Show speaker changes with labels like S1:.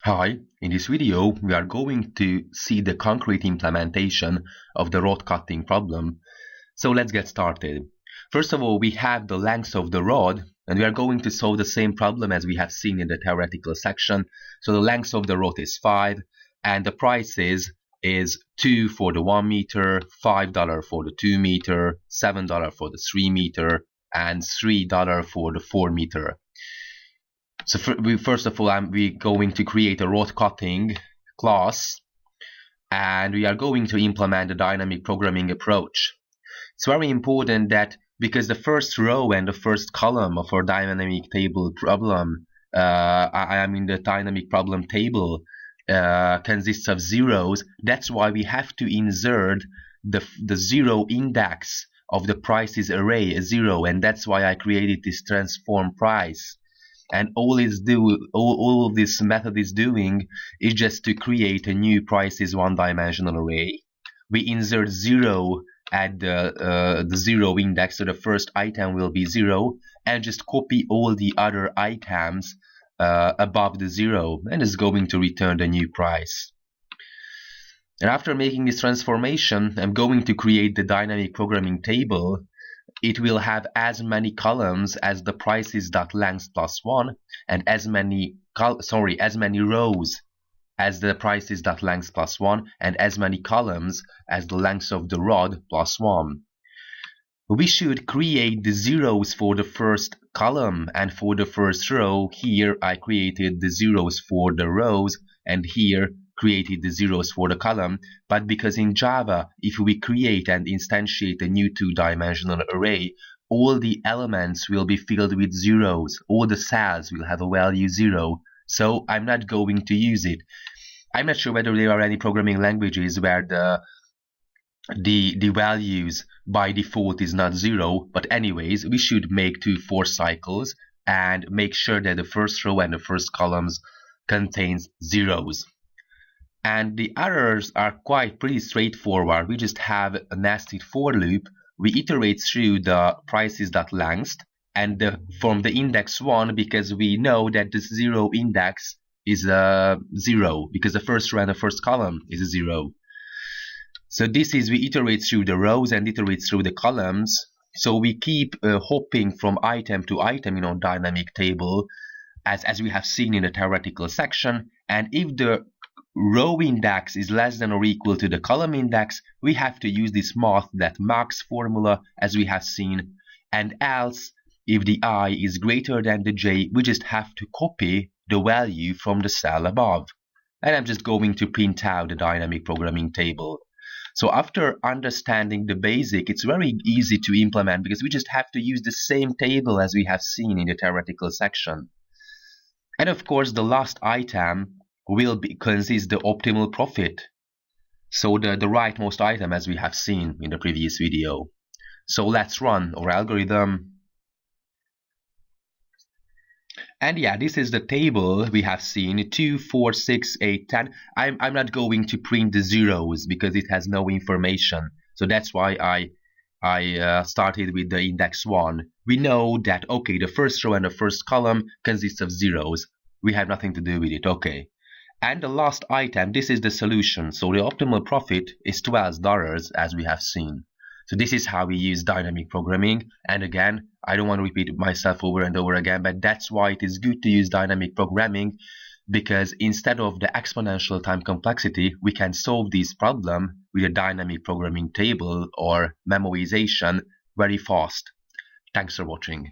S1: Hi, in this video we are going to see the concrete implementation of the rod cutting problem. So let's get started. First of all, we have the length of the rod and we are going to solve the same problem as we have seen in the theoretical section. So the length of the rod is 5 and the price is 2 for the 1 meter, $5 for the 2 meter, $7 for the 3 meter, and $3 for the 4 meter. So first of all, we're going to create a rod cutting class and we are going to implement the dynamic programming approach. It's very important that because the first row and the first column of our dynamic table problem, the dynamic problem table consists of zeros. That's why we have to insert the zero index of the prices array, a zero, and that's why I created this transform price. And all this method is doing is just to create a new prices one-dimensional array. We insert 0 at the 0 index, so the first item will be 0, and just copy all the other items above the 0, and it's going to return the new price. And after making this transformation, I'm going to create the dynamic programming table. It will have as many columns as the prices.length plus 1 and as many rows as the prices.length plus 1 and as many columns as the length of the rod plus 1. We should create the zeros for the first column and for the first row. Here I created the zeros for the rows and here created the zeros for the column, but because in Java, if we create and instantiate a new two-dimensional array, all the elements will be filled with zeros. All the cells will have a value 0, so I'm not going to use it. I'm not sure whether there are any programming languages where the values by default is not 0, but anyways, we should make 2 for cycles and make sure that the first row and the first columns contains zeros. And the others are pretty straightforward. We just have a nested for loop. We iterate through the prices.length and from the index 1, because we know that the 0 index is 0 because the first row and the first column is a 0. So we iterate through the rows and iterate through the columns. So we keep hopping from item to item in our dynamic table as we have seen in the theoretical section. And if the row index is less than or equal to the column index, we have to use this math.max formula as we have seen, and else if the I is greater than the j, we just have to copy the value from the cell above. And I'm just going to print out the dynamic programming table. So after understanding the basic, it's very easy to implement because we just have to use the same table as we have seen in the theoretical section. And of course the last item will consist the optimal profit, so the rightmost item as we have seen in the previous video. So let's run our algorithm. And yeah, this is the table we have seen, 2, 4, 6, 8, 10. I'm not going to print the zeros because it has no information, so that's why I started with the index 1. We know that, okay, the first row and the first column consists of zeros. We have nothing to do with it, okay. And the last item, this is the solution. So the optimal profit is $12 as we have seen. So this is how we use dynamic programming. And again, I don't want to repeat myself over and over again, but that's why it is good to use dynamic programming, because instead of the exponential time complexity, we can solve this problem with a dynamic programming table or memoization very fast. Thanks for watching.